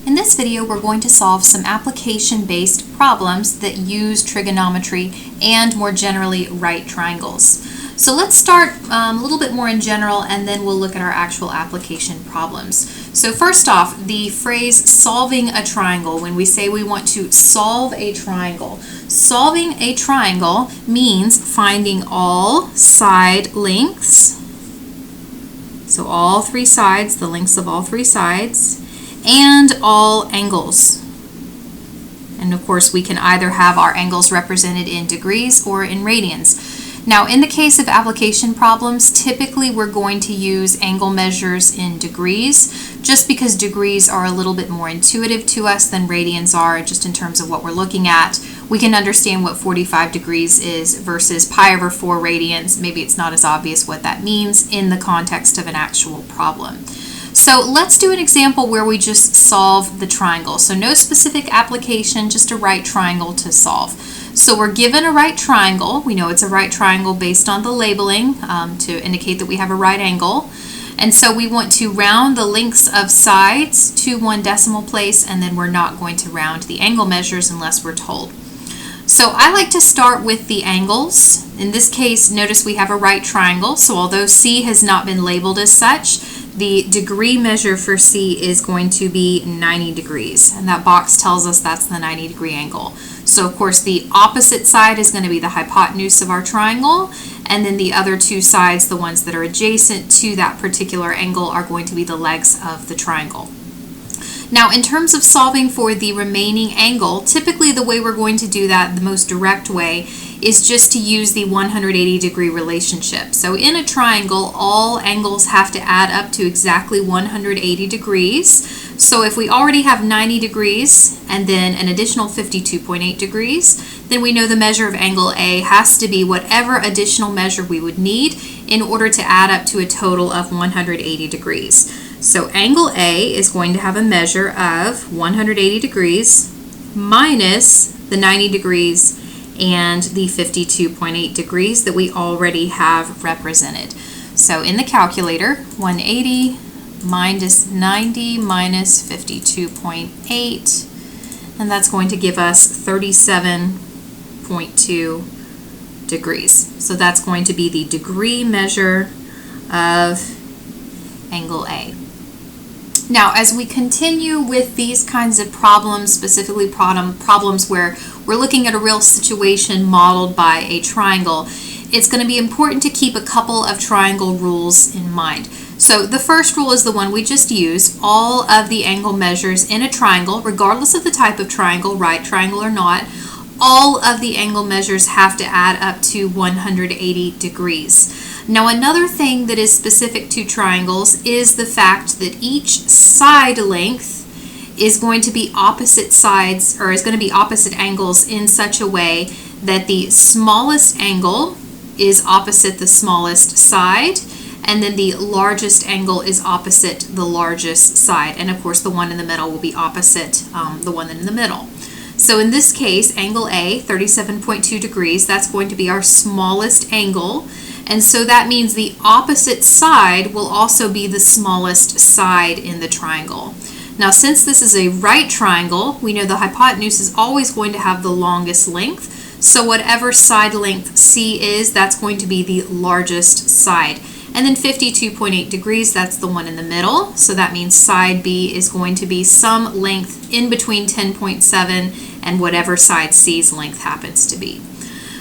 In this video, we're going to solve some application-based problems that use trigonometry and, more generally, right triangles. So let's start a little bit more in general, and then we'll look at our actual application problems. So first off, the phrase solving a triangle, when we say we want to solve a triangle, solving a triangle means finding all side lengths, so all three sides, the lengths of all three sides, and all angles. And of course, we can either have our angles represented in degrees or in radians. Now, in the case of application problems, typically we're going to use angle measures in degrees, just because degrees are a little bit more intuitive to us than radians are, just in terms of what we're looking at. We can understand what 45 degrees is versus pi over 4 radians. Maybe it's not as obvious what that means in the context of an actual problem. So let's do an example where we just solve the triangle. So no specific application, just a right triangle to solve. So we're given a right triangle. We know it's a right triangle based on the labeling to indicate that we have a right angle. And so we want to round the lengths of sides to 1 decimal place, and then we're not going to round the angle measures unless we're told. So I like to start with the angles. In this case, notice we have a right triangle. So although C has not been labeled as such, the degree measure for C is going to be 90 degrees, and that box tells us that's the 90-degree angle. So of course the opposite side is going to be the hypotenuse of our triangle, and then the other two sides, the ones that are adjacent to that particular angle, are going to be the legs of the triangle. Now, in terms of solving for the remaining angle, typically the way we're going to do that, the most direct way, is just to use the 180-degree relationship. So in a triangle, all angles have to add up to exactly 180 degrees. So if we already have 90 degrees and then an additional 52.8 degrees, then we know the measure of angle A has to be whatever additional measure we would need in order to add up to a total of 180 degrees. So angle A is going to have a measure of 180 degrees minus the 90 degrees and the 52.8 degrees that we already have represented. So in the calculator, 180 minus 90 minus 52.8, and that's going to give us 37.2 degrees. So that's going to be the degree measure of angle A. Now, as we continue with these kinds of problems, specifically problems where we're looking at a real situation modeled by a triangle, it's going to be important to keep a couple of triangle rules in mind. So the first rule is the one we just used. All of the angle measures in a triangle, regardless of the type of triangle, right triangle or not, all of the angle measures have to add up to 180 degrees. Now, another thing that is specific to triangles is the fact that each side length is going to be opposite sides, or is going to be opposite angles in such a way that the smallest angle is opposite the smallest side, and then the largest angle is opposite the largest side. And of course, the one in the middle will be opposite the one in the middle. So in this case, angle A, 37.2 degrees, that's going to be our smallest angle. And so that means the opposite side will also be the smallest side in the triangle. Now, since this is a right triangle, we know the hypotenuse is always going to have the longest length. So whatever side length C is, that's going to be the largest side. And then 52.8 degrees, that's the one in the middle. So that means side B is going to be some length in between 10.7 and whatever side C's length happens to be.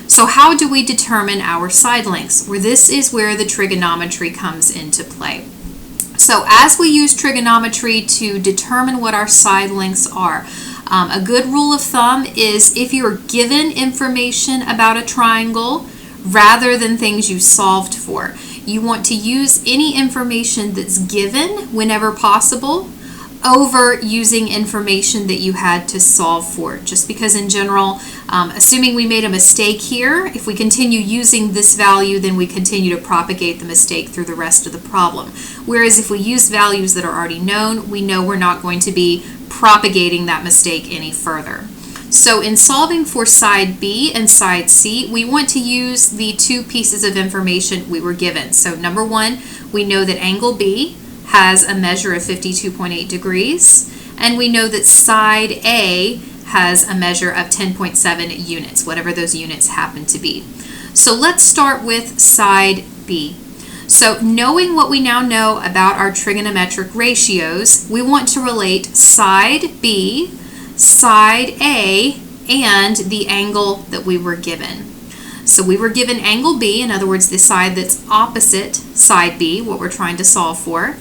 So how do we determine our side lengths? Well, this is where the trigonometry comes into play. So as we use trigonometry to determine what our side lengths are, a good rule of thumb is if you're given information about a triangle rather than things you solved for, you want to use any information that's given whenever possible over using information that you had to solve for. Just because in general, assuming we made a mistake here, if we continue using this value, then we continue to propagate the mistake through the rest of the problem. Whereas if we use values that are already known, we know we're not going to be propagating that mistake any further. So in solving for side B and side C, we want to use the two pieces of information we were given. So number one, we know that angle B has a measure of 52.8 degrees, and we know that side A has a measure of 10.7 units, whatever those units happen to be. So let's start with side B. So knowing what we now know about our trigonometric ratios, we want to relate side B, side A, and the angle that we were given. So we were given angle B, in other words, the side that's opposite side B, what we're trying to solve for.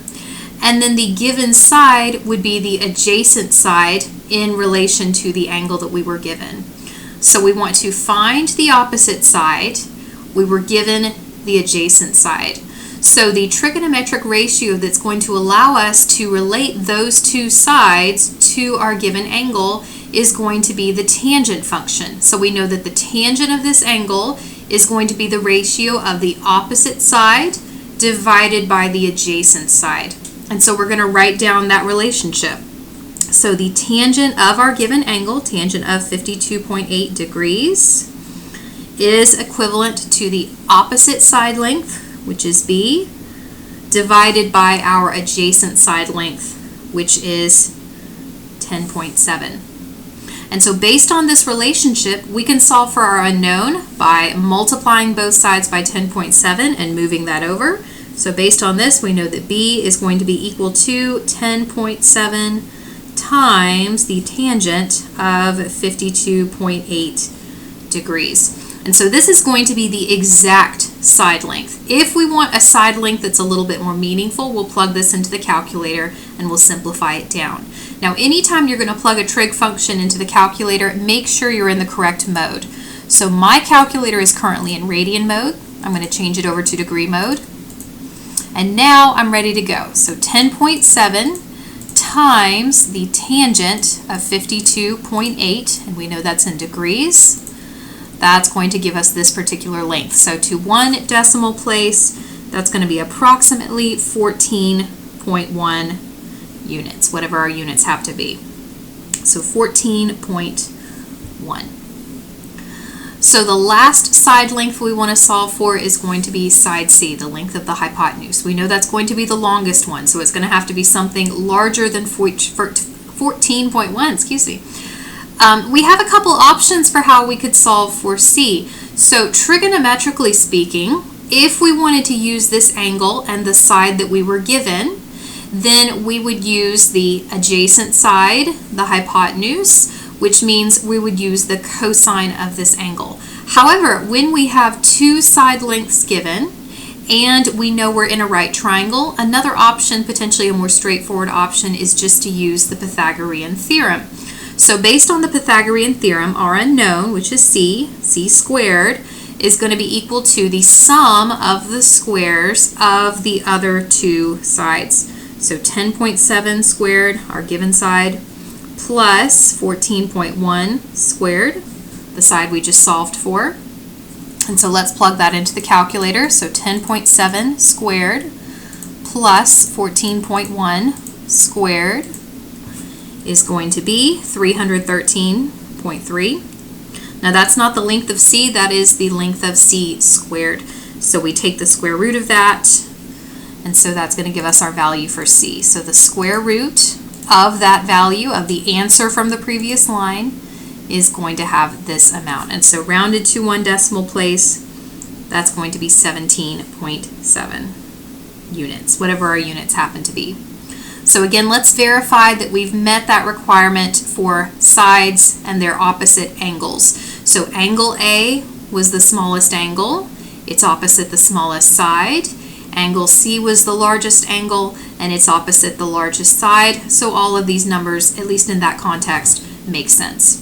And then the given side would be the adjacent side in relation to the angle that we were given. So we want to find the opposite side. We were given the adjacent side. So the trigonometric ratio that's going to allow us to relate those two sides to our given angle is going to be the tangent function. So we know that the tangent of this angle is going to be the ratio of the opposite side divided by the adjacent side. And so we're going to write down that relationship. So the tangent of our given angle, tangent of 52.8 degrees, is equivalent to the opposite side length, which is B, divided by our adjacent side length, which is 10.7. And so based on this relationship, we can solve for our unknown by multiplying both sides by 10.7 and moving that over. So based on this, we know that B is going to be equal to 10.7 times the tangent of 52.8 degrees. And so this is going to be the exact side length. If we want a side length that's a little bit more meaningful, we'll plug this into the calculator and we'll simplify it down. Now, anytime you're going to plug a trig function into the calculator, make sure you're in the correct mode. So my calculator is currently in radian mode. I'm going to change it over to degree mode. And now I'm ready to go. So 10.7 times the tangent of 52.8, and we know that's in degrees. That's going to give us this particular length. So to one decimal place, that's going to be approximately 14.1 units, whatever our units have to be. So 14.1. So the last side length we want to solve for is going to be side C, the length of the hypotenuse. We know that's going to be the longest one, so it's going to have to be something larger than 14.1, excuse me. We have a couple options for how we could solve for C. So trigonometrically speaking, if we wanted to use this angle and the side that we were given, then we would use the adjacent side, the hypotenuse, which means we would use the cosine of this angle. However, when we have two side lengths given and we know we're in a right triangle, another option, potentially a more straightforward option, is just to use the Pythagorean theorem. So based on the Pythagorean theorem, our unknown, which is C squared, is going to be equal to the sum of the squares of the other two sides. So 10.7 squared, our given side, plus 14.1 squared, the side we just solved for. And so let's plug that into the calculator. So 10.7 squared plus 14.1 squared is going to be 313.3. Now that's not the length of C, that is the length of C squared. So we take the square root of that, and so that's going to give us our value for C. So the square root of that value of the answer from the previous line is going to have this amount. And so rounded to one decimal place, that's going to be 17.7 units, whatever our units happen to be. So again, let's verify that we've met that requirement for sides and their opposite angles. So angle A was the smallest angle. It's opposite the smallest side. Angle C was the largest angle, and it's opposite the largest side. So all of these numbers, at least in that context, make sense.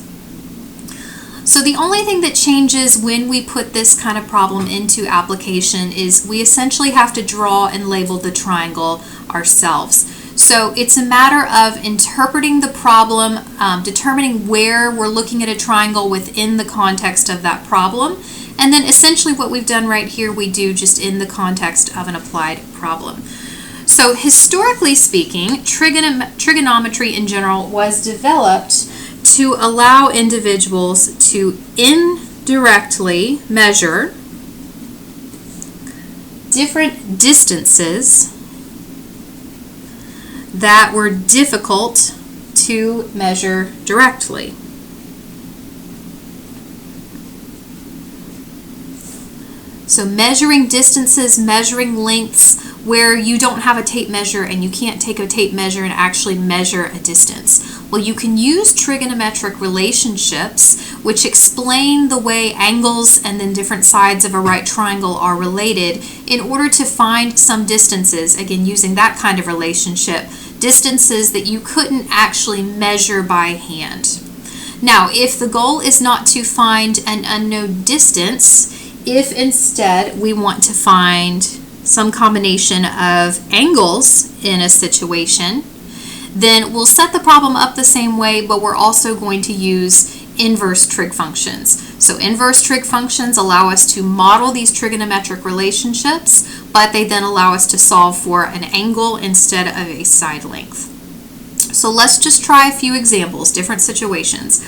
So the only thing that changes when we put this kind of problem into application is we essentially have to draw and label the triangle ourselves. So it's a matter of interpreting the problem, determining where we're looking at a triangle within the context of that problem, and then essentially what we've done right here we do just in the context of an applied problem. So historically speaking, trigonometry in general was developed to allow individuals to indirectly measure different distances that were difficult to measure directly. So measuring distances, measuring lengths where you don't have a tape measure and you can't take a tape measure and actually measure a distance. Well, you can use trigonometric relationships which explain the way angles and then different sides of a right triangle are related in order to find some distances, again using that kind of relationship, distances that you couldn't actually measure by hand. Now, if the goal is not to find an unknown distance, if instead we want to find some combination of angles in a situation, then we'll set the problem up the same way, but we're also going to use inverse trig functions. So inverse trig functions allow us to model these trigonometric relationships, but they then allow us to solve for an angle instead of a side length. So let's just try a few examples, different situations.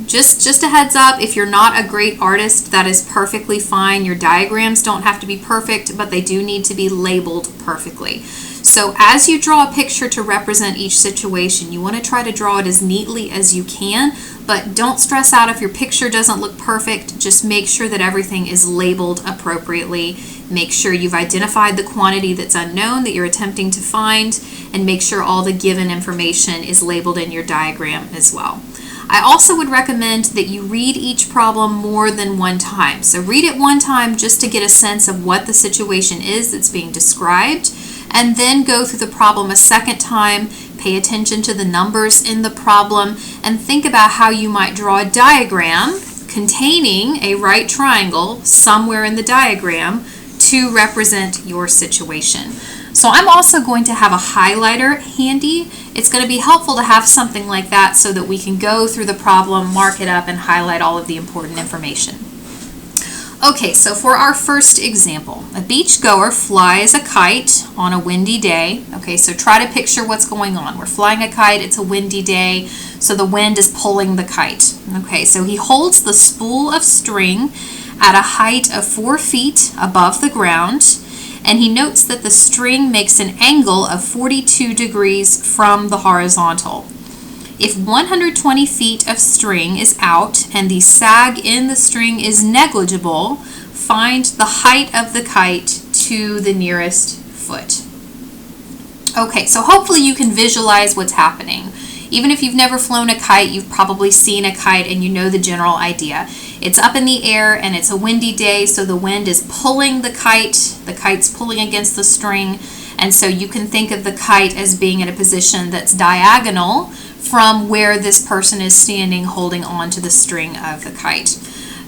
Just a heads up, if you're not a great artist, that is perfectly fine. Your diagrams don't have to be perfect, but they do need to be labeled perfectly. So as you draw a picture to represent each situation, you want to try to draw it as neatly as you can, but don't stress out if your picture doesn't look perfect. Just make sure that everything is labeled appropriately. Make sure you've identified the quantity that's unknown that you're attempting to find, and make sure all the given information is labeled in your diagram as well. I also would recommend that you read each problem more than one time. So read it one time just to get a sense of what the situation is that's being described, and then go through the problem a second time, pay attention to the numbers in the problem, and think about how you might draw a diagram containing a right triangle somewhere in the diagram to represent your situation. So I'm also going to have a highlighter handy. It's going to be helpful to have something like that so that we can go through the problem, mark it up, and highlight all of the important information. Okay, so for our first example, a beach goer flies a kite on a windy day. Okay, so try to picture what's going on. We're flying a kite, it's a windy day, so the wind is pulling the kite. Okay, so he holds the spool of string at a height of 4 feet above the ground, and he notes that the string makes an angle of 42 degrees from the horizontal. If 120 feet of string is out and the sag in the string is negligible, find the height of the kite to the nearest foot. Okay, so hopefully you can visualize what's happening. Even if you've never flown a kite, you've probably seen a kite and you know the general idea. It's up in the air and it's a windy day, so the wind is pulling the kite's pulling against the string, and so you can think of the kite as being in a position that's diagonal from where this person is standing holding on to the string of the kite.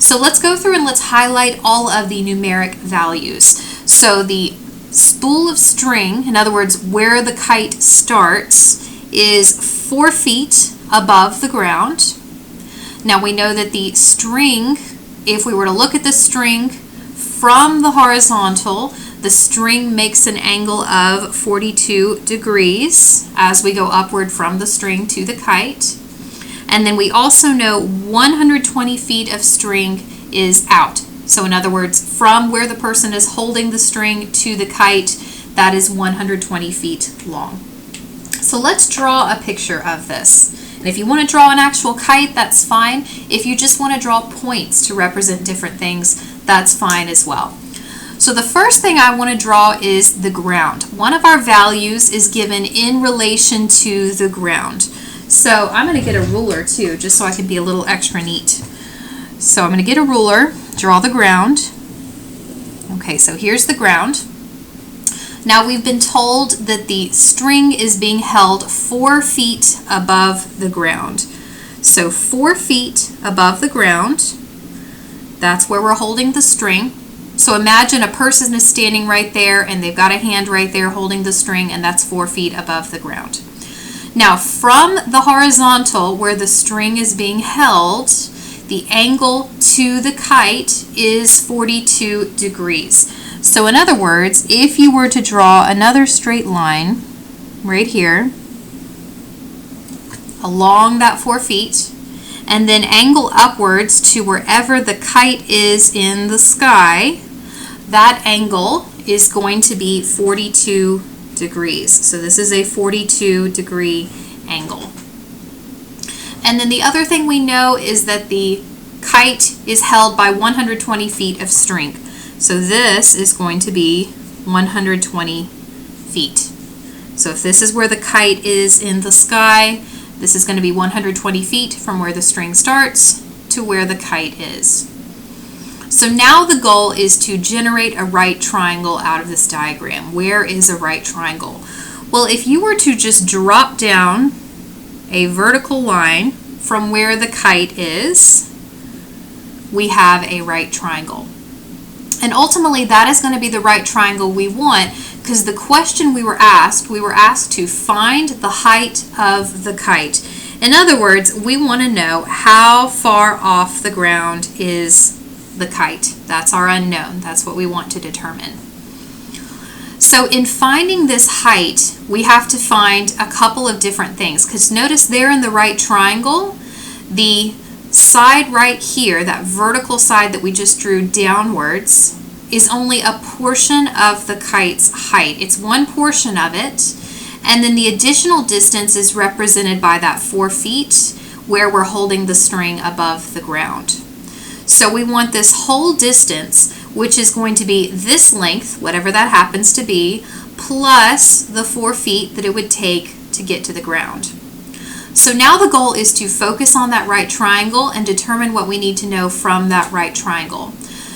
So let's go through and let's highlight all of the numeric values. So the spool of string, in other words, where the kite starts, is 4 feet above the ground. Now we know that the string, if we were to look at the string from the horizontal, the string makes an angle of 42 degrees as we go upward from the string to the kite. And then we also know 120 feet of string is out. So in other words, from where the person is holding the string to the kite, that is 120 feet long. So let's draw a picture of this. And if you want to draw an actual kite, that's fine. If you just want to draw points to represent different things, that's fine as well. So the first thing I want to draw is the ground. One of our values is given in relation to the ground. So I'm going to get a ruler too, just so I can be a little extra neat. So I'm going to get a ruler, draw the ground. Okay, so here's the ground. Now we've been told that the string is being held 4 feet above the ground. So 4 feet above the ground, that's where we're holding the string. So imagine a person is standing right there and they've got a hand right there holding the string, and that's 4 feet above the ground. Now from the horizontal where the string is being held, the angle to the kite is 42 degrees. So in other words, if you were to draw another straight line right here along that 4 feet and then angle upwards to wherever the kite is in the sky, that angle is going to be 42 degrees. So this is a 42-degree angle. And then the other thing we know is that the kite is held by 120 feet of string. So this is going to be 120 feet. So if this is where the kite is in the sky, this is going to be 120 feet from where the string starts to where the kite is. So now the goal is to generate a right triangle out of this diagram. Where is a right triangle? Well, if you were to just drop down a vertical line from where the kite is, we have a right triangle. And ultimately that is going to be the right triangle we want, because the question we were asked to find the height of the kite. In other words, we want to know how far off the ground is the kite. That's our unknown. That's what we want to determine. So in finding this height, we have to find a couple of different things, because notice there in the right triangle, the side right here, that vertical side that we just drew downwards, is only a portion of the kite's height. It's one portion of it, and then the additional distance is represented by that 4 feet where we're holding the string above the ground. So we want this whole distance, which is going to be this length, whatever that happens to be, plus the 4 feet that it would take to get to the ground. So now the goal is to focus on that right triangle and determine what we need to know from that right triangle.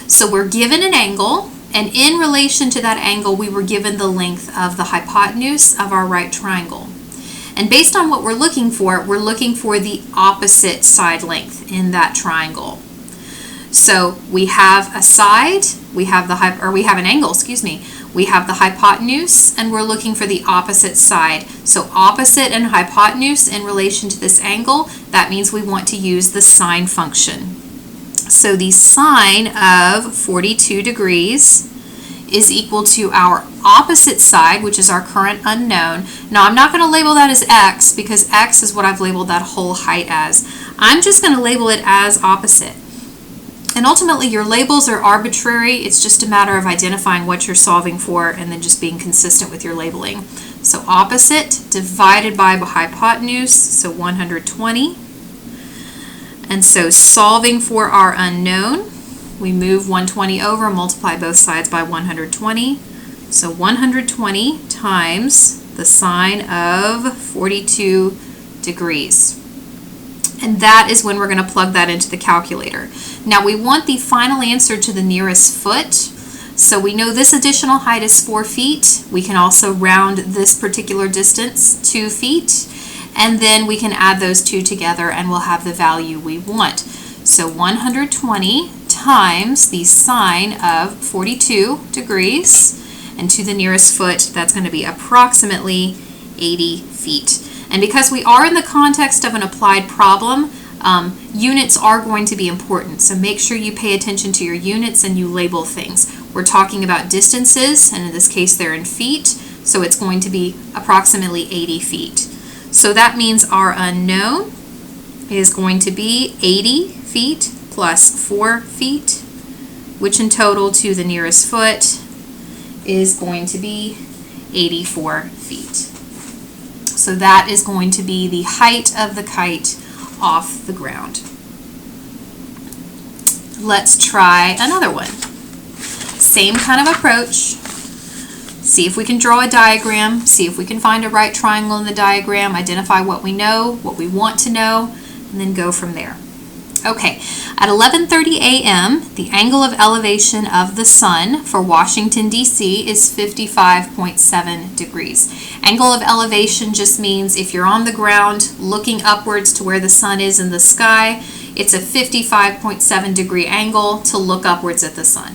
So we're given an angle, and in relation to that angle, we were given the length of the hypotenuse of our right triangle. And based on what we're looking for the opposite side length in that triangle. So we have a side, we have an angle, excuse me. We have the hypotenuse, and we're looking for the opposite side. So opposite and hypotenuse in relation to this angle, that means we want to use the sine function. So the sine of 42 degrees is equal to our opposite side, which is our current unknown. Now I'm not going to label that as x, because x is what I've labeled that whole height as. I'm just going to label it as opposite. And ultimately your labels are arbitrary. It's just a matter of identifying what you're solving for and then just being consistent with your labeling. So opposite divided by hypotenuse, so 120. And so solving for our unknown, we move 120 over, multiply both sides by 120. So 120 times the sine of 42 degrees. And that is when we're going to plug that into the calculator. Now we want the final answer to the nearest foot. So we know this additional height is 4 feet. We can also round this particular distance 2 feet. And then we can add those two together and we'll have the value we want. So 120 times the sine of 42 degrees, and to the nearest foot, that's going to be approximately 80 feet. And because we are in the context of an applied problem, units are going to be important. So make sure you pay attention to your units and you label things. We're talking about distances, and in this case they're in feet, so it's going to be approximately 80 feet. So that means our unknown is going to be 80 feet plus 4 feet, which in total to the nearest foot is going to be 84 feet. So that is going to be the height of the kite off the ground. Let's try another one. Same kind of approach. See if we can draw a diagram, see if we can find a right triangle in the diagram, identify what we know, what we want to know, and then go from there. Okay, at 11:30 a.m., the angle of elevation of the sun for Washington, D.C. is 55.7 degrees. Angle of elevation just means if you're on the ground looking upwards to where the sun is in the sky, it's a 55.7 degree angle to look upwards at the sun.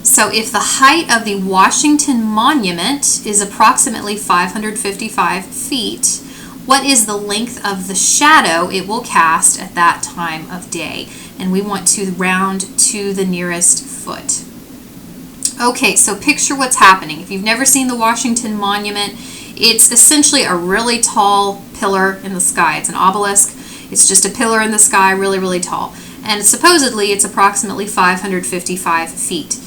So if the height of the Washington Monument is approximately 555 feet, what is the length of the shadow it will cast at that time of day? And we want to round to the nearest foot. Okay, so picture what's happening. If you've never seen the Washington Monument, it's essentially a really tall pillar in the sky. It's an obelisk. It's just a pillar in the sky, really, really tall. And supposedly it's approximately 555 feet.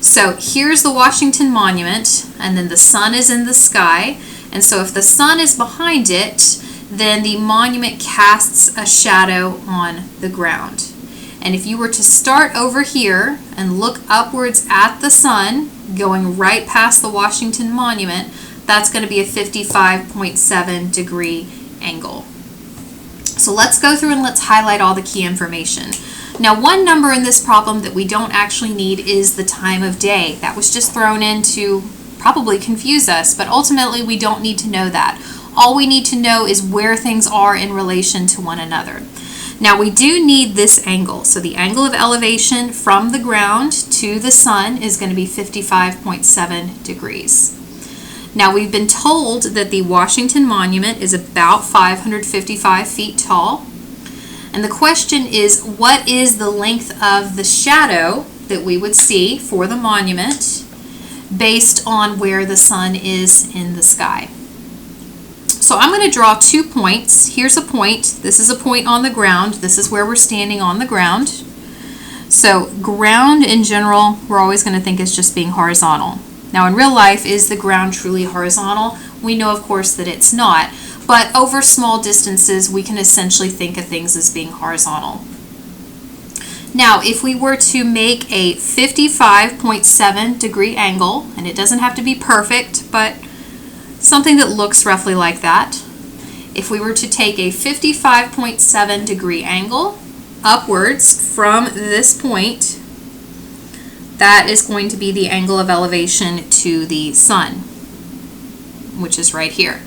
So here's the Washington Monument, and then the sun is in the sky. And so if the sun is behind it, then the monument casts a shadow on the ground. And if you were to start over here and look upwards at the sun, going right past the Washington Monument, that's going to be a 55.7 degree angle. So let's go through and let's highlight all the key information. Now, one number in this problem that we don't actually need is the time of day. That was just thrown in to probably confuse us, but ultimately we don't need to know that. All we need to know is where things are in relation to one another. Now, we do need this angle. So the angle of elevation from the ground to the sun is going to be 55.7 degrees. Now, we've been told that the Washington Monument is about 555 feet tall. And the question is, what is the length of the shadow that we would see for the monument based on where the sun is in the sky? So I'm going to draw 2 points. Here's a point. This is a point on the ground. This is where we're standing on the ground. So ground in general, we're always going to think is just being horizontal. Now in real life, is the ground truly horizontal? We know, of course, that it's not. But over small distances, we can essentially think of things as being horizontal. Now, if we were to make a 55.7 degree angle, and it doesn't have to be perfect, but something that looks roughly like that. If we were to take a 55.7 degree angle upwards from this point, that is going to be the angle of elevation to the sun, which is right here.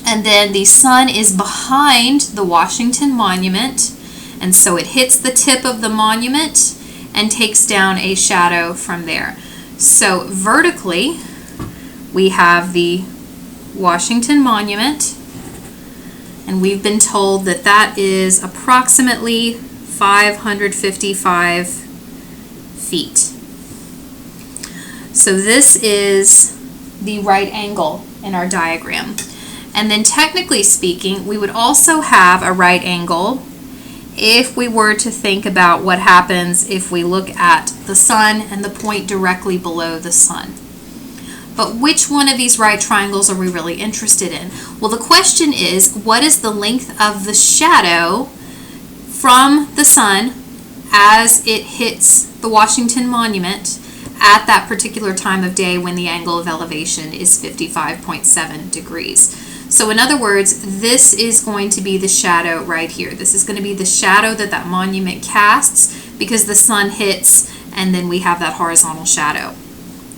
And then the sun is behind the Washington Monument, and so it hits the tip of the monument and takes down a shadow from there. So vertically, we have the Washington Monument, and we've been told that that is approximately 555 feet. So this is the right angle in our diagram. And then technically speaking, we would also have a right angle if we were to think about what happens if we look at the sun and the point directly below the sun. But which one of these right triangles are we really interested in? Well, the question is, what is the length of the shadow from the sun as it hits the Washington Monument at that particular time of day when the angle of elevation is 55.7 degrees? So in other words, this is going to be the shadow right here. This is going to be the shadow that that monument casts because the sun hits, and then we have that horizontal shadow.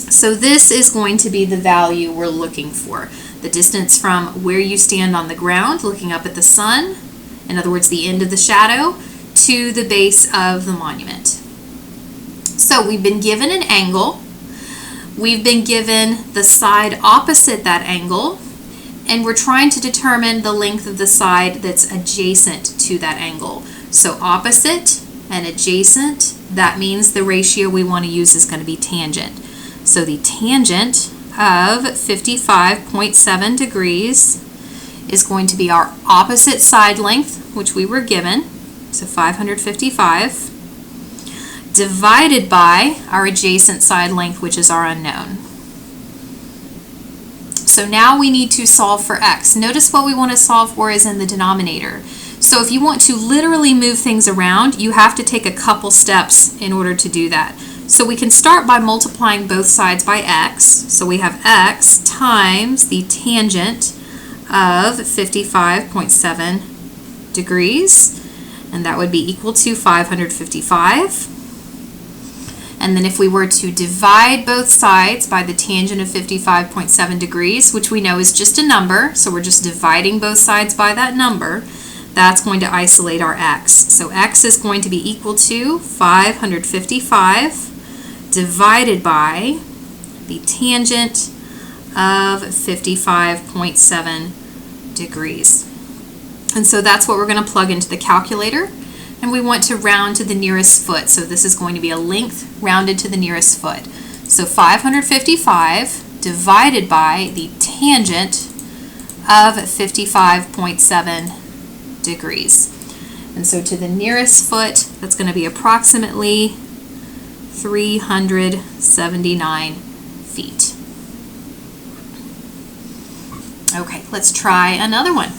So this is going to be the value we're looking for. The distance from where you stand on the ground looking up at the sun, in other words, the end of the shadow, to the base of the monument. So we've been given an angle. We've been given the side opposite that angle, and we're trying to determine the length of the side that's adjacent to that angle. So opposite and adjacent, that means the ratio we want to use is going to be tangent. So the tangent of 55.7 degrees is going to be our opposite side length, which we were given, so 555, divided by our adjacent side length, which is our unknown. So now we need to solve for x. Notice what we want to solve for is in the denominator. So if you want to literally move things around, you have to take a couple steps in order to do that. So we can start by multiplying both sides by x. So we have x times the tangent of 55.7 degrees, and that would be equal to 555. And then if we were to divide both sides by the tangent of 55.7 degrees, which we know is just a number, so we're just dividing both sides by that number, that's going to isolate our x. So x is going to be equal to 555 divided by the tangent of 55.7 degrees. And so that's what we're going to plug into the calculator. And we want to round to the nearest foot. So this is going to be a length rounded to the nearest foot. So 555 divided by the tangent of 55.7 degrees. And so to the nearest foot, that's going to be approximately 379 feet. Okay, let's try another one.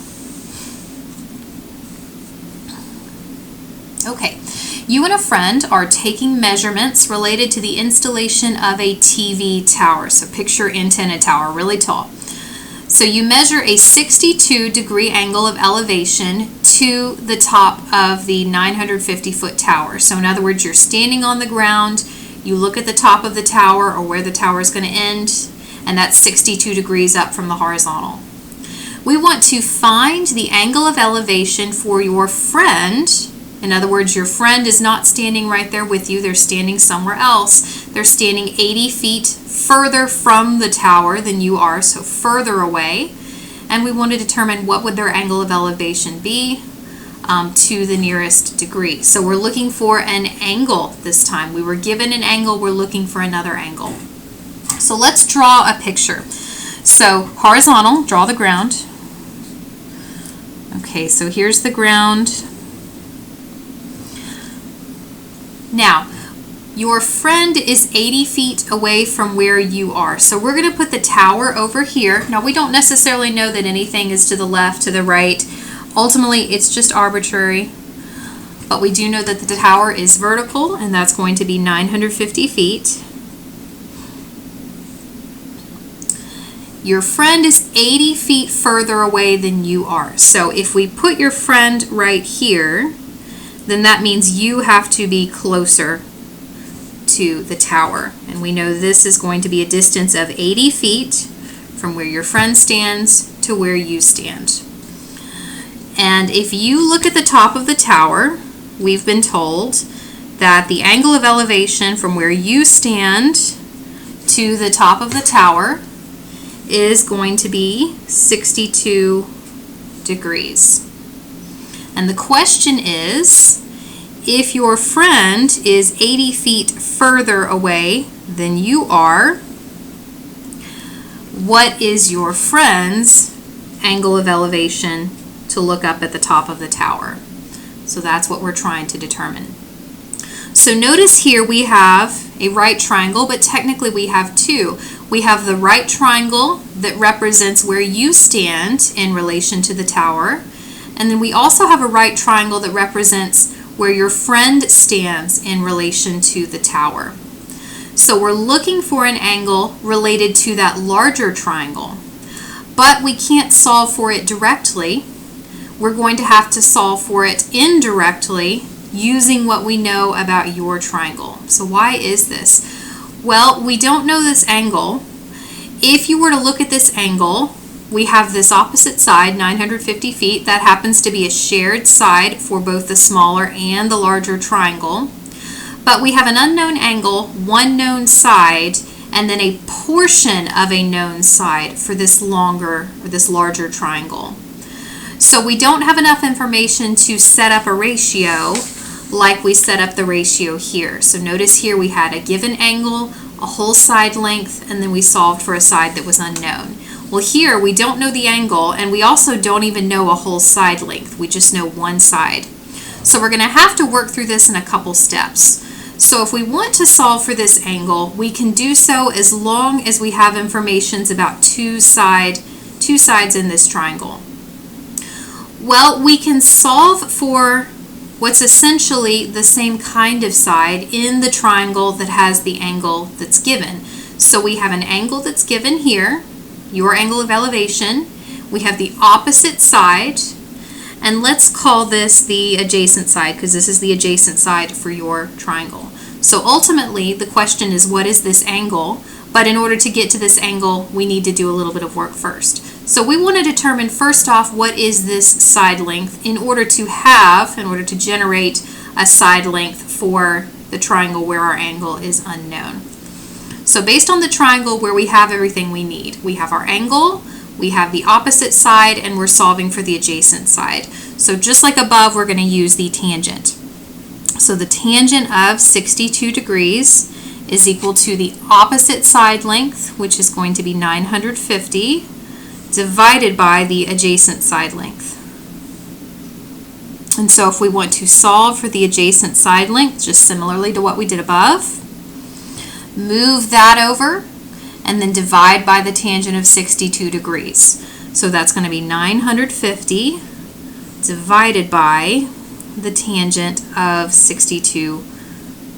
Okay, you and a friend are taking measurements related to the installation of a TV tower. So picture antenna tower, really tall. So you measure a 62-degree angle of elevation to the top of the 950-foot tower. So in other words, you're standing on the ground, you look at the top of the tower or where the tower is going to end, and that's 62 degrees up from the horizontal. We want to find the angle of elevation for your friend. In other words, your friend is not standing right there with you, they're standing somewhere else. They're standing 80 feet further from the tower than you are, so further away. And we want to determine what would their angle of elevation be to the nearest degree. So we're looking for an angle this time. We were given an angle, we're looking for another angle. So let's draw a picture. So horizontal, draw the ground. Okay, so here's the ground. Now, your friend is 80 feet away from where you are. So we're going to put the tower over here. Now, we don't necessarily know that anything is to the left, to the right. Ultimately, it's just arbitrary. But we do know that the tower is vertical, and that's going to be 950 feet. Your friend is 80 feet further away than you are. So if we put your friend right here, then that means you have to be closer to the tower. And we know this is going to be a distance of 80 feet from where your friend stands to where you stand. And if you look at the top of the tower, we've been told that the angle of elevation from where you stand to the top of the tower is going to be 62 degrees. And the question is, if your friend is 80 feet further away than you are, what is your friend's angle of elevation to look up at the top of the tower? So that's what we're trying to determine. So notice here we have a right triangle, but technically we have two. We have the right triangle that represents where you stand in relation to the tower, and then we also have a right triangle that represents where your friend stands in relation to the tower. So we're looking for an angle related to that larger triangle, but we can't solve for it directly. We're going to have to solve for it indirectly using what we know about your triangle. So why is this? Well, we don't know this angle. If you were to look at this angle, we have this opposite side, 950 feet. That happens to be a shared side for both the smaller and the larger triangle. But we have an unknown angle, one known side, and then a portion of a known side for this larger triangle. So we don't have enough information to set up a ratio like we set up the ratio here. So notice here we had a given angle, a whole side length, and then we solved for a side that was unknown. Well, here we don't know the angle, and we also don't even know a whole side length. We just know one side. So we're going to have to work through this in a couple steps. So if we want to solve for this angle, we can do so as long as we have information about two sides in this triangle. Well, we can solve for what's essentially the same kind of side in the triangle that has the angle that's given. So we have an angle that's given here, your angle of elevation. We have the opposite side, and let's call this the adjacent side because this is the adjacent side for your triangle. So ultimately the question is, what is this angle? But in order to get to this angle, we need to do a little bit of work first. So we want to determine first off, what is this side length in order to generate a side length for the triangle where our angle is unknown. So based on the triangle where we have everything we need, we have our angle, we have the opposite side, and we're solving for the adjacent side. So just like above, we're going to use the tangent. So the tangent of 62 degrees is equal to the opposite side length, which is going to be 950, divided by the adjacent side length. And so if we want to solve for the adjacent side length, just similarly to what we did above, move that over, and then divide by the tangent of 62 degrees. So that's going to be 950 divided by the tangent of 62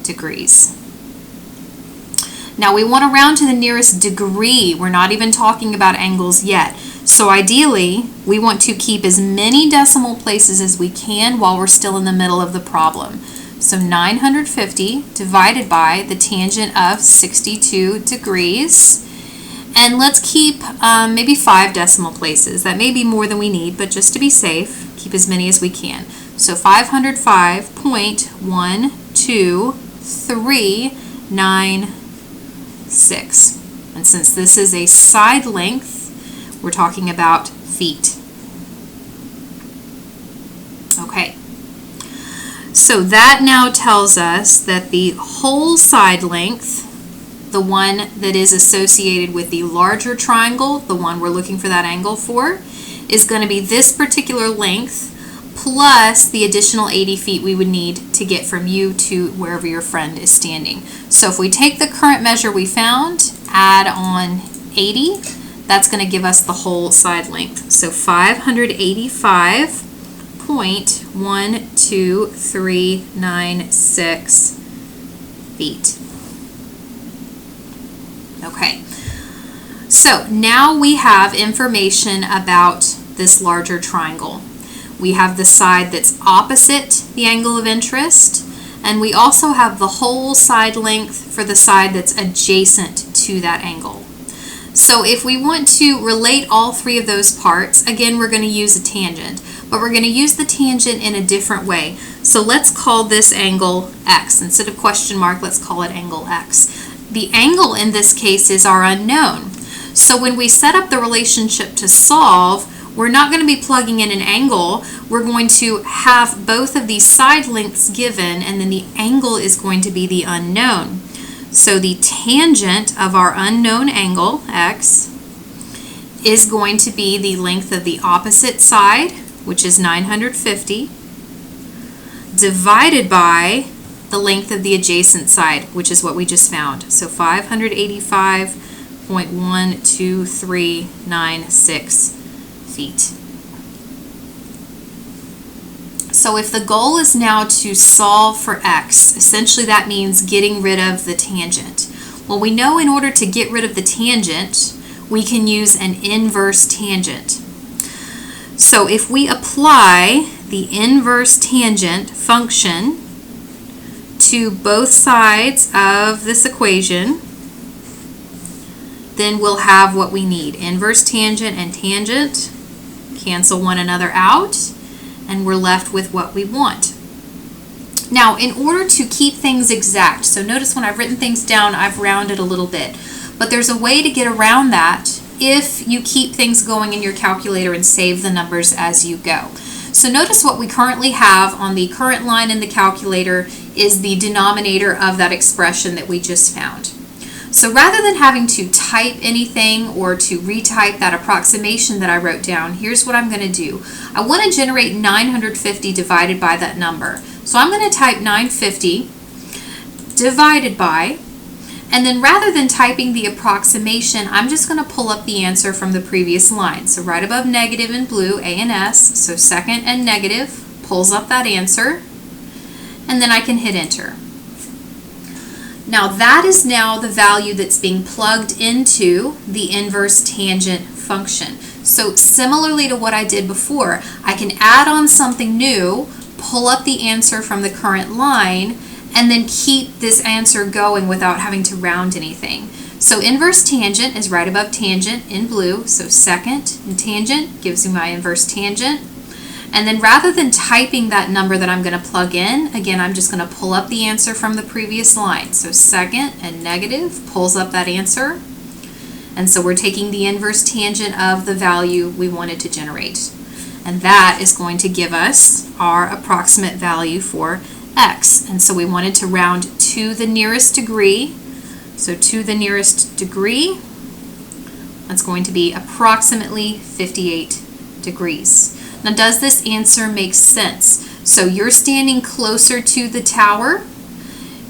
degrees. Now we want to round to the nearest degree. We're not even talking about angles yet. So ideally, we want to keep as many decimal places as we can while we're still in the middle of the problem. So 950 divided by the tangent of 62 degrees. And let's keep maybe 5 decimal places. That may be more than we need, but just to be safe, keep as many as we can. So 505.12396. And since this is a side length, we're talking about feet. Okay. So that now tells us that the whole side length, the one that is associated with the larger triangle, the one we're looking for that angle for, is going to be this particular length plus the additional 80 feet we would need to get from you to wherever your friend is standing. So if we take the current measure we found, add on 80, that's going to give us the whole side length. So 585.12396 feet. Okay, so now we have information about this larger triangle. We have the side that's opposite the angle of interest, and we also have the whole side length for the side that's adjacent to that angle. So if we want to relate all three of those parts, again, we're going to use a tangent, but we're going to use the tangent in a different way. So let's call this angle x. Instead of question mark, let's call it angle x. The angle in this case is our unknown. So when we set up the relationship to solve, we're not going to be plugging in an angle. We're going to have both of these side lengths given, and then the angle is going to be the unknown. So the tangent of our unknown angle, x, is going to be the length of the opposite side, which is 950, divided by the length of the adjacent side, which is what we just found. So 585.12396 feet. So if the goal is now to solve for x, essentially that means getting rid of the tangent. Well, we know in order to get rid of the tangent, we can use an inverse tangent. So if we apply the inverse tangent function to both sides of this equation, then we'll have what we need. Inverse tangent and tangent cancel one another out, and we're left with what we want. Now, in order to keep things exact, so notice when I've written things down, I've rounded a little bit, but there's a way to get around that if you keep things going in your calculator and save the numbers as you go. So notice what we currently have on the current line in the calculator is the denominator of that expression that we just found. So rather than having to type anything or to retype that approximation that I wrote down, here's what I'm going to do. I want to generate 950 divided by that number. So I'm going to type 950 divided by, and then rather than typing the approximation, I'm just going to pull up the answer from the previous line. So right above negative in blue, A and S, so second and negative pulls up that answer, and then I can hit enter. Now that is now the value that's being plugged into the inverse tangent function. So similarly to what I did before, I can add on something new, pull up the answer from the current line, and then keep this answer going without having to round anything. So inverse tangent is right above tangent in blue, so second and tangent gives me my inverse tangent. And then rather than typing that number that I'm going to plug in, again, I'm just going to pull up the answer from the previous line. So second and negative pulls up that answer. And so we're taking the inverse tangent of the value we wanted to generate. And that is going to give us our approximate value for x. And so we wanted to round to the nearest degree. So to the nearest degree, that's going to be approximately 58 degrees. Now, does this answer make sense? So you're standing closer to the tower.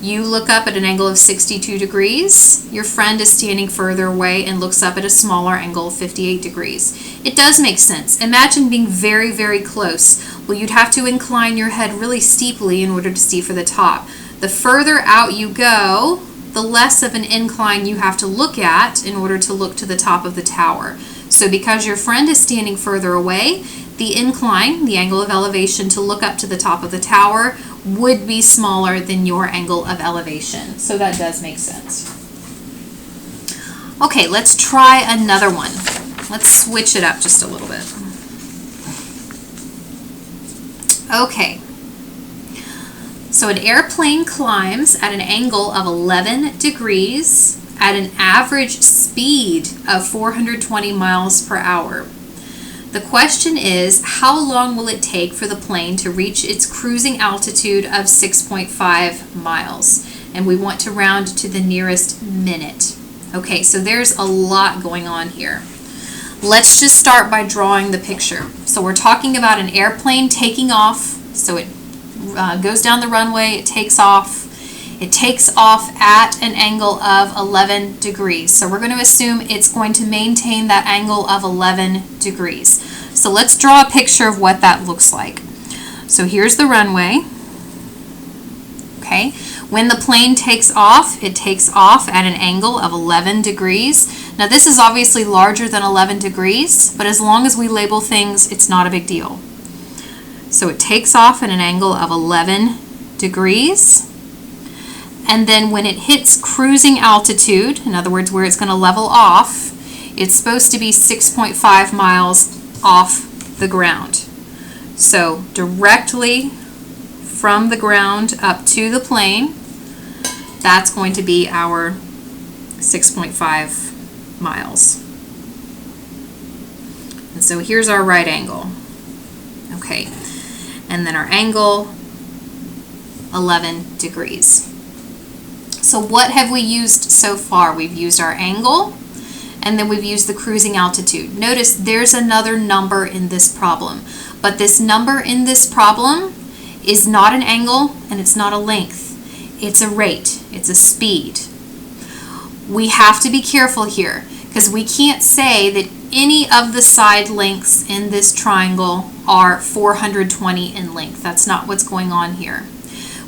You look up at an angle of 62 degrees. Your friend is standing further away and looks up at a smaller angle of 58 degrees. It does make sense. Imagine being very, very close. Well, you'd have to incline your head really steeply in order to see for the top. The further out you go, the less of an incline you have to look at in order to look to the top of the tower. So because your friend is standing further away, the incline, the angle of elevation to look up to the top of the tower, would be smaller than your angle of elevation. So that does make sense. Okay, let's try another one. Let's switch it up just a little bit. Okay. So an airplane climbs at an angle of 11 degrees at an average speed of 420 miles per hour. The question is, how long will it take for the plane to reach its cruising altitude of 6.5 miles? And we want to round to the nearest minute. Okay, so there's a lot going on here. Let's just start by drawing the picture. So we're talking about an airplane taking off. So it goes down the runway, it takes off. It takes off at an angle of 11 degrees. So we're going to assume it's going to maintain that angle of 11 degrees. So let's draw a picture of what that looks like. So here's the runway. Okay. When the plane takes off, it takes off at an angle of 11 degrees. Now this is obviously larger than 11 degrees, but as long as we label things, it's not a big deal. So it takes off at an angle of 11 degrees. And then when it hits cruising altitude, in other words, where it's going to level off, it's supposed to be 6.5 miles off the ground. So directly from the ground up to the plane, that's going to be our 6.5 miles. And so here's our right angle. Okay, and then our angle, 11 degrees. So what have we used so far? We've used our angle, and then we've used the cruising altitude. Notice there's another number in this problem, but this number in this problem is not an angle and it's not a length. It's a rate, it's a speed. We have to be careful here because we can't say that any of the side lengths in this triangle are 420 in length. That's not what's going on here.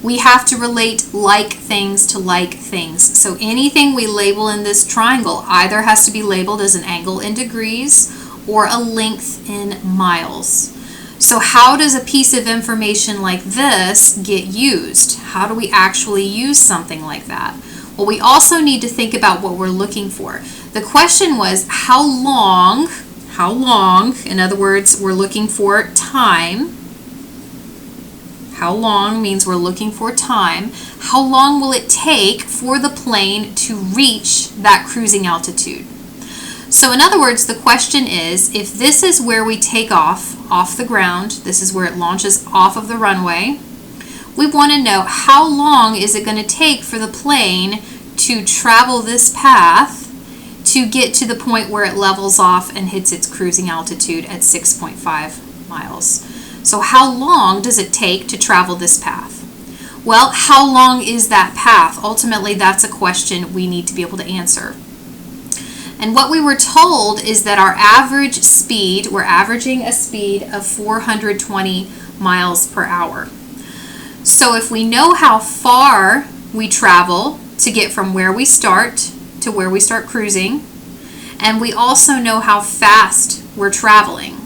We have to relate like things to like things. So anything we label in this triangle either has to be labeled as an angle in degrees or a length in miles. So how does a piece of information like this get used? How do we actually use something like that? Well, we also need to think about what we're looking for. The question was how long, in other words, we're looking for time. How long means we're looking for time. How long will it take for the plane to reach that cruising altitude? So in other words, the question is, if this is where we take off the ground, this is where it launches off of the runway, we want to know how long is it going to take for the plane to travel this path to get to the point where it levels off and hits its cruising altitude at 6.5 miles. So how long does it take to travel this path? Well, how long is that path? Ultimately, that's a question we need to be able to answer. And what we were told is that our average speed, we're averaging a speed of 420 miles per hour. So if we know how far we travel to get from where we start to where we start cruising, and we also know how fast we're traveling,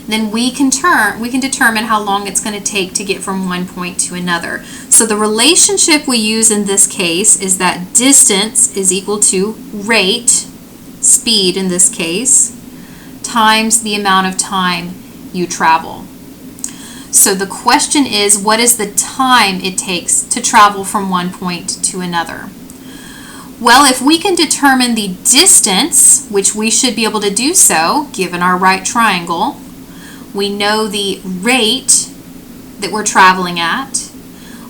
then we can determine how long it's going to take to get from one point to another. So the relationship we use in this case is that distance is equal to rate, speed in this case, times the amount of time you travel. So the question is, what is the time it takes to travel from one point to another? Well, if we can determine the distance, which we should be able to do so given our right triangle, we know the rate that we're traveling at.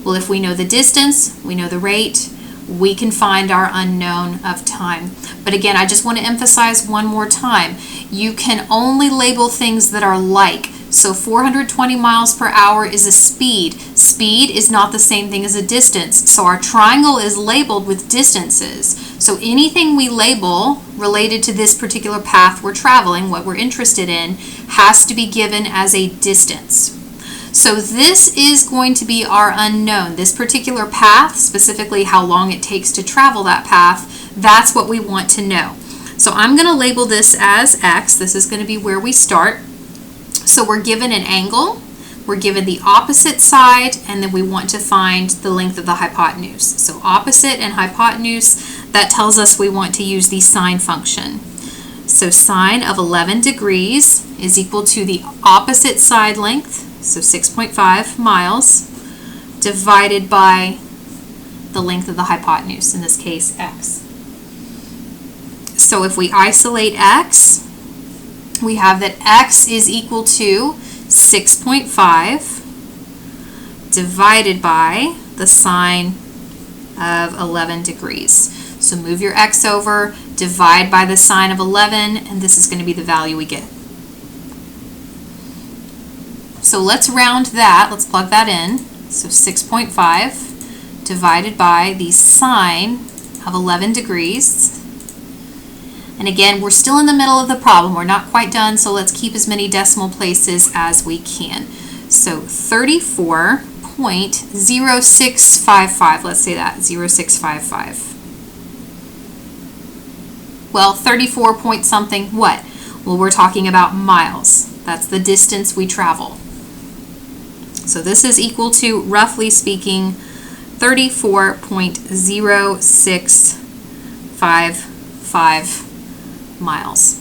Well, if we know the distance, we know the rate, we can find our unknown of time. But again, I just want to emphasize one more time, you can only label things that are like. So 420 miles per hour is a speed. Speed is not the same thing as a distance. So our triangle is labeled with distances. So anything we label related to this particular path we're traveling, what we're interested in, has to be given as a distance. So this is going to be our unknown. This particular path, specifically how long it takes to travel that path, that's what we want to know. So I'm going to label this as x. This is going to be where we start. So we're given an angle, we're given the opposite side, and then we want to find the length of the hypotenuse. So opposite and hypotenuse, that tells us we want to use the sine function. So sine of 11 degrees is equal to the opposite side length, so 6.5 miles, divided by the length of the hypotenuse, in this case x. So if we isolate x, we have that x is equal to 6.5 divided by the sine of 11 degrees. So move your x over, divide by the sine of 11, and this is going to be the value we get. So let's round that. Let's plug that in. So 6.5 divided by the sine of 11 degrees. And again, we're still in the middle of the problem. We're not quite done, so let's keep as many decimal places as we can. So 34.0655. Let's say that, 0655. Well, 34 point something what? Well, we're talking about miles. That's the distance we travel. So this is equal to, roughly speaking, 34.0655 miles.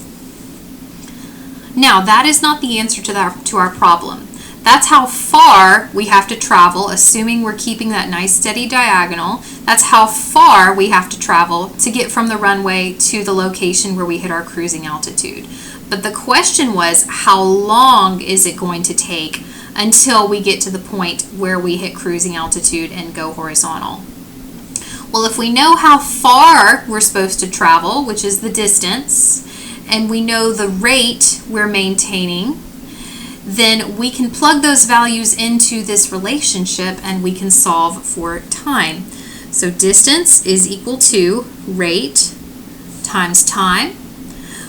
Now, that is not the answer to our problem. That's how far we have to travel, assuming we're keeping that nice steady diagonal. That's how far we have to travel to get from the runway to the location where we hit our cruising altitude. But the question was, how long is it going to take until we get to the point where we hit cruising altitude and go horizontal? Well, if we know how far we're supposed to travel, which is the distance, and we know the rate we're maintaining, then we can plug those values into this relationship and we can solve for time. So distance is equal to rate times time.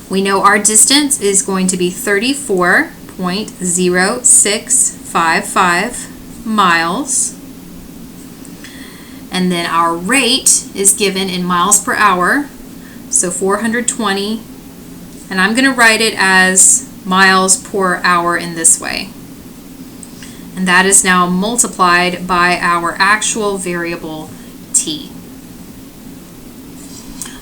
We know our distance is going to be 34.0655 miles. And then our rate is given in miles per hour, so 420. And I'm going to write it as miles per hour in this way. And that is now multiplied by our actual variable t.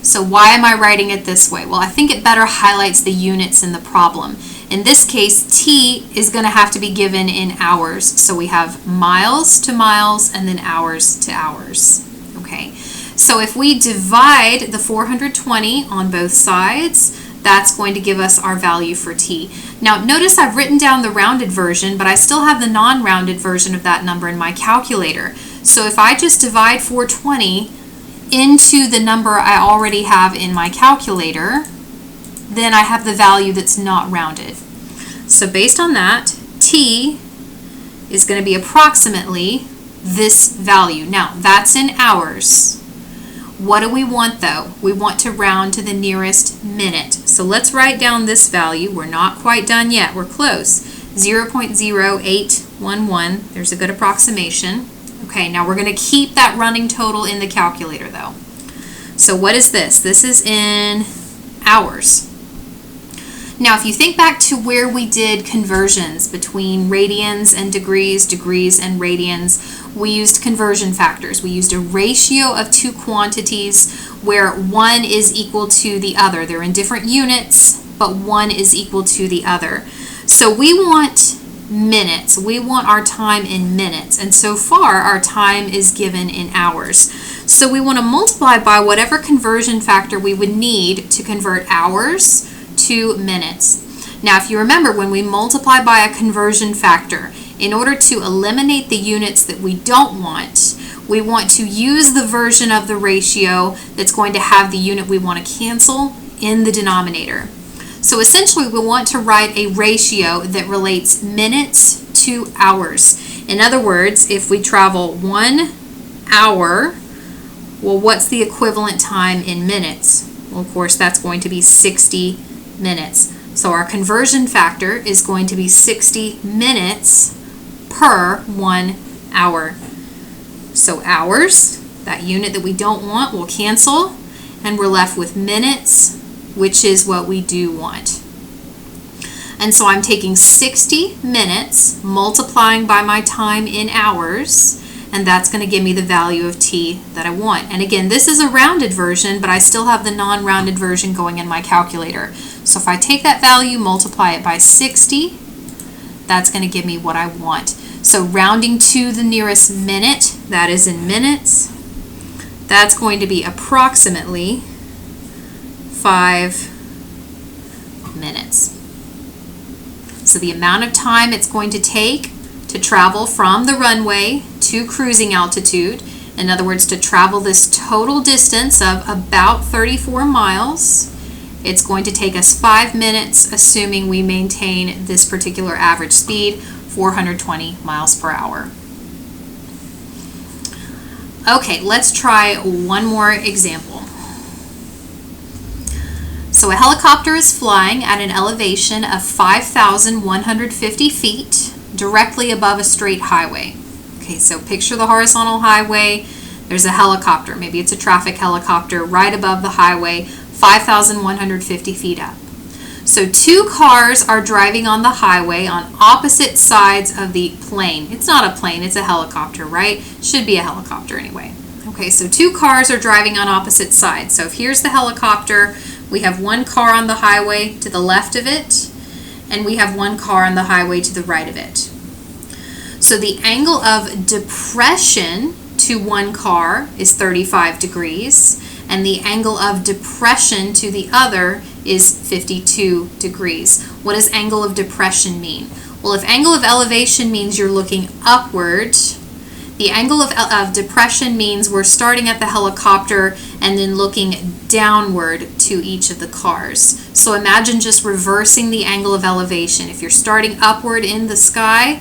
So why am I writing it this way? Well, I think it better highlights the units in the problem. In this case, t is going to have to be given in hours. So we have miles to miles and then hours to hours. Okay. So if we divide the 420 on both sides, that's going to give us our value for t. Now notice I've written down the rounded version, but I still have the non-rounded version of that number in my calculator. So if I just divide 420 into the number I already have in my calculator, then I have the value that's not rounded. So based on that, t is going to be approximately this value. Now that's in hours. What do we want though? We want to round to the nearest minute. So let's write down this value. We're not quite done yet. We're close. 0.0811. There's a good approximation. Okay, now we're going to keep that running total in the calculator though. So what is this? This is in hours. Now if you think back to where we did conversions between radians and degrees, degrees and radians, we used conversion factors. We used a ratio of two quantities where one is equal to the other. They're in different units, but one is equal to the other. So we want minutes. We want our time in minutes. And so far, our time is given in hours. So we want to multiply by whatever conversion factor we would need to convert hours to minutes. Now, if you remember, when we multiply by a conversion factor, in order to eliminate the units that we don't want, we want to use the version of the ratio that's going to have the unit we want to cancel in the denominator. So So essentially we want to write a ratio that relates minutes to hours. In other words, if we travel 1 hour, well, what's the equivalent time in minutes? Well, of course, that's going to be 60 minutes. So our conversion factor is going to be 60 minutes per 1 hour. So hours, that unit that we don't want, will cancel, and we're left with minutes, which is what we do want. And so I'm taking 60 minutes, multiplying by my time in hours, and that's going to give me the value of t that I want. And again, this is a rounded version, but I still have the non-rounded version going in my calculator. So if I take that value, multiply it by 60, that's going to give me what I want. So rounding to the nearest minute, that is in minutes, that's going to be approximately 5 minutes. So the amount of time it's going to take to travel from the runway to cruising altitude, in other words, to travel this total distance of about 34 miles, it's going to take us 5 minutes, assuming we maintain this particular average speed, 420 miles per hour. Okay, let's try one more example. So a helicopter is flying at an elevation of 5,150 feet directly above a straight highway. Okay, so picture the horizontal highway. There's a helicopter, maybe it's a traffic helicopter, right above the highway, 5,150 feet up. So 2 cars are driving on the highway on opposite sides of the plane. It's not a plane, it's a helicopter, right? Should be a helicopter anyway. Okay, so 2 cars are driving on opposite sides. So if here's the helicopter, we have 1 car on the highway to the left of it, and we have 1 car on the highway to the right of it. So the angle of depression to 1 car is 35 degrees, and the angle of depression to the other is 52 degrees. What does angle of depression mean? Well, if angle of elevation means you're looking upward, the angle of depression means we're starting at the helicopter and then looking downward to each of the cars. So imagine just reversing the angle of elevation. If you're starting upward in the sky,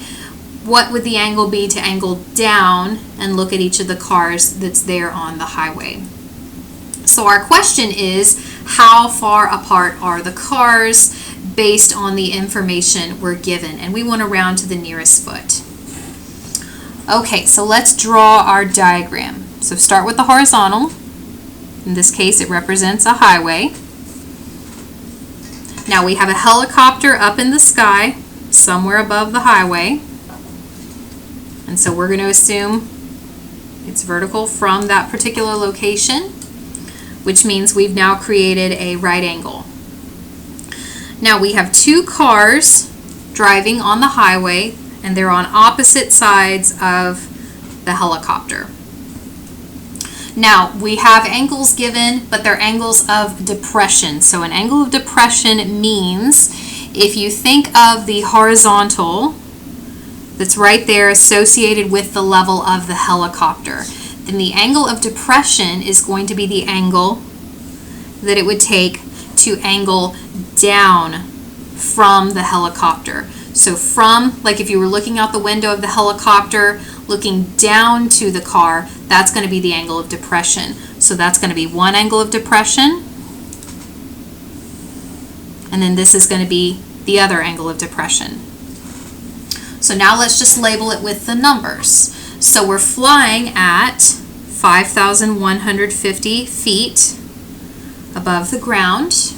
what would the angle be to angle down and look at each of the cars that's there on the highway? So our question is, how far apart are the cars based on the information we're given? And we want to round to the nearest foot. Okay, so let's draw our diagram. So start with the horizontal. In this case, it represents a highway. Now we have a helicopter up in the sky, somewhere above the highway. And so we're going to assume it's vertical from that particular location, which means we've now created a right angle. Now we have 2 cars driving on the highway, and they're on opposite sides of the helicopter. Now we have angles given, but they're angles of depression. So an angle of depression means if you think of the horizontal that's right there associated with the level of the helicopter, then the angle of depression is going to be the angle that it would take to angle down from the helicopter. So from, like if you were looking out the window of the helicopter, looking down to the car, that's going to be the angle of depression. So that's going to be one angle of depression, and then this is going to be the other angle of depression. So now let's just label it with the numbers. So we're flying at 5,150 feet above the ground,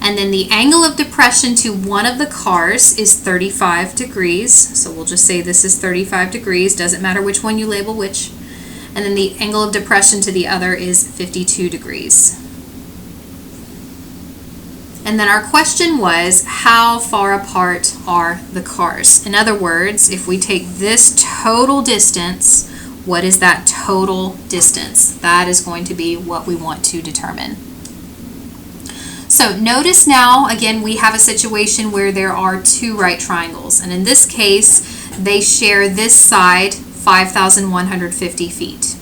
and then the angle of depression to one of the cars is 35 degrees. So we'll just say this is 35 degrees, doesn't matter which one you label which. And then the angle of depression to the other is 52 degrees. And then our question was, how far apart are the cars? In other words, if we take this total distance, what is that total distance? That is going to be what we want to determine. So notice now, again, we have a situation where there are 2 right triangles. And in this case, they share this side 5,150 feet.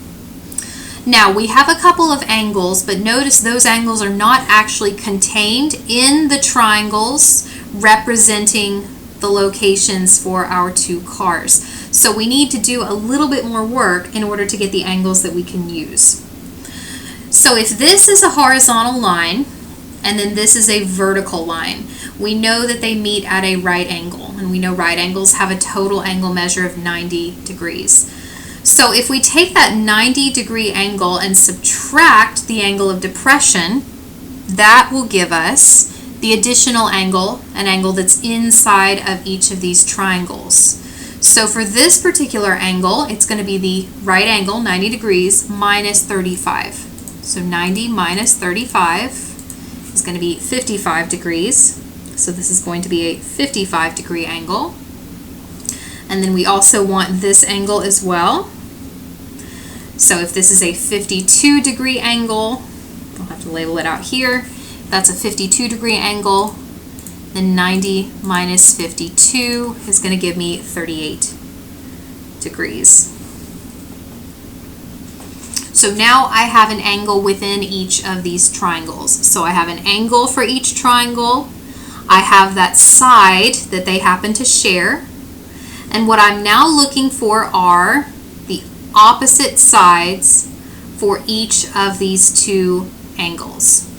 Now we have a couple of angles, but notice those angles are not actually contained in the triangles representing the locations for our two cars. So we need to do a little bit more work in order to get the angles that we can use. So if this is a horizontal line and then this is a vertical line, we know that they meet at a right angle, and we know right angles have a total angle measure of 90 degrees. So if we take that 90-degree angle and subtract the angle of depression, that will give us the additional angle, an angle that's inside of each of these triangles. So for this particular angle, it's going to be the right angle, 90 degrees, minus 35. So 90 minus 35 is going to be 55 degrees. So this is going to be a 55-degree angle. And then we also want this angle as well. So if this is a 52-degree angle, I'll have to label it out here. That's a 52-degree angle. Then 90 minus 52 is going to give me 38 degrees. So now I have an angle within each of these triangles. So I have an angle for each triangle. I have that side that they happen to share. And what I'm now looking for are the opposite sides for each of these two angles.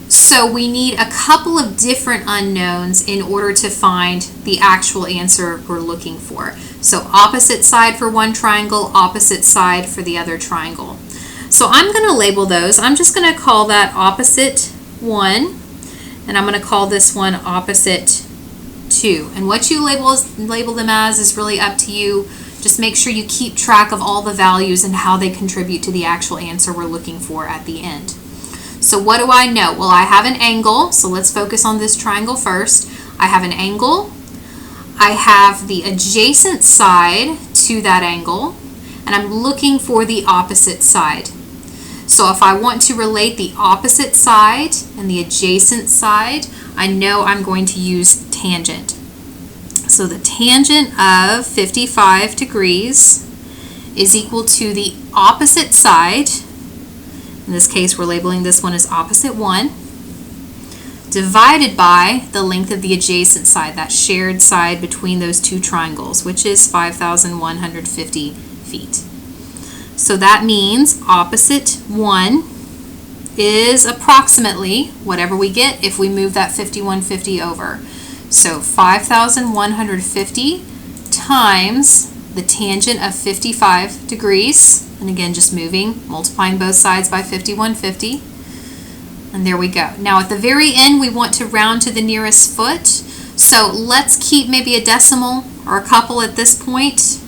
So we need a couple of different unknowns in order to find the actual answer we're looking for. So opposite side for one triangle, opposite side for the other triangle. So I'm going to label those. I'm just going to call that opposite 1, and I'm going to call this one opposite 2. And what you label them as is really up to you. Just make sure you keep track of all the values and how they contribute to the actual answer we're looking for at the end. So what do I know? Well, I have an angle, so let's focus on this triangle first. I have an angle. I have the adjacent side to that angle, and I'm looking for the opposite side. So if I want to relate the opposite side and the adjacent side, I know I'm going to use tangent. So the tangent of 55 degrees is equal to the opposite side. In this case, we're labeling this one as opposite 1, divided by the length of the adjacent side, that shared side between those two triangles, which is 5,150 feet. So that means opposite 1 is approximately whatever we get if we move that 5150 over. So 5,150 times the tangent of 55 degrees, and again just multiplying both sides by 5150, and there we go. Now at the very end we want to round to the nearest foot, so let's keep maybe a decimal or a couple at this point,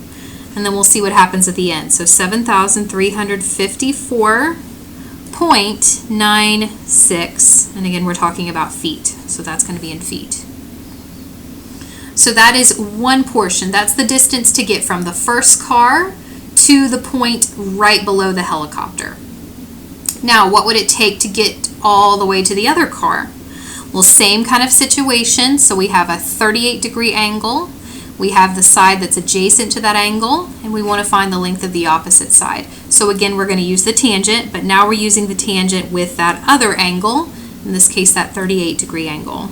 and then we'll see what happens at the end. So 7,354.96, and again we're talking about feet, so that's going to be in feet. So that is one portion. That's the distance to get from the first car to the point right below the helicopter. Now, what would it take to get all the way to the other car? Well, same kind of situation. So we have a 38-degree angle. We have the side that's adjacent to that angle, and we want to find the length of the opposite side. So again, we're going to use the tangent, but now we're using the tangent with that other angle, in this case, that 38-degree angle.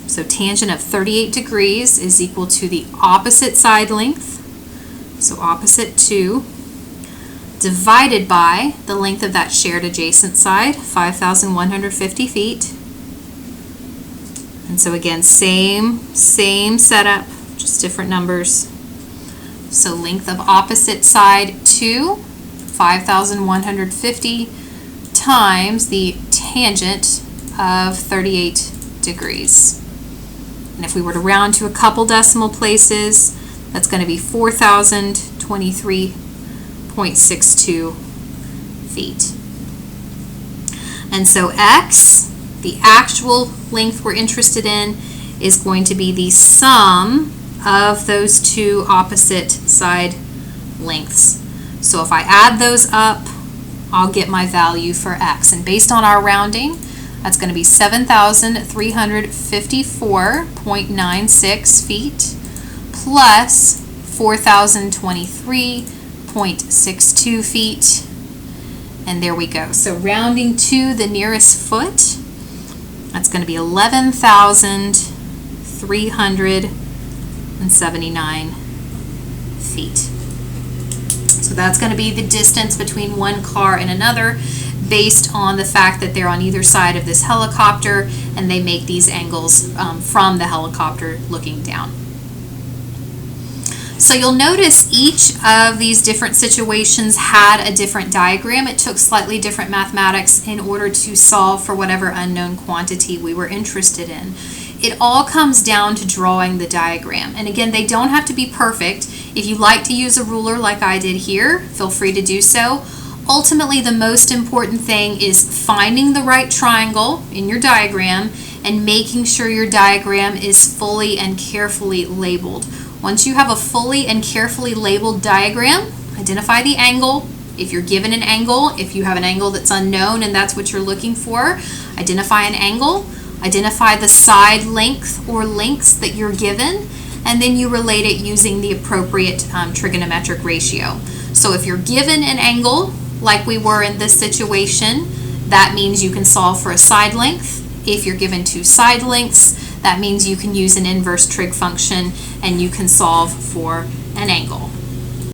So tangent of 38 degrees is equal to the opposite side length, so opposite 2, divided by the length of that shared adjacent side, 5,150 feet. And so again, same setup, just different numbers. So length of opposite side 2, 5,150 times the tangent of 38 degrees. And if we were to round to a couple decimal places, that's going to be 4,023.62 feet. And so x, the actual length we're interested in, is going to be the sum of those two opposite side lengths. So if I add those up, I'll get my value for x. And based on our rounding, that's going to be 7,354.96 feet plus 4,023.62 3.62 feet. And there we go. So rounding to the nearest foot, that's going to be 11,379 feet. So that's going to be the distance between one car and another based on the fact that they're on either side of this helicopter and they make these angles from the helicopter looking down. So you'll notice each of these different situations had a different diagram. It took slightly different mathematics in order to solve for whatever unknown quantity we were interested in. It all comes down to drawing the diagram. And again, they don't have to be perfect. If you like to use a ruler like I did here, feel free to do so. Ultimately, the most important thing is finding the right triangle in your diagram and making sure your diagram is fully and carefully labeled. Once you have a fully and carefully labeled diagram, identify the angle. If you're given an angle, if you have an angle that's unknown and that's what you're looking for, identify an angle, identify the side length or lengths that you're given, and then you relate it using the appropriate trigonometric ratio. So if you're given an angle, like we were in this situation, that means you can solve for a side length. If you're given two side lengths, that means you can use an inverse trig function and you can solve for an angle.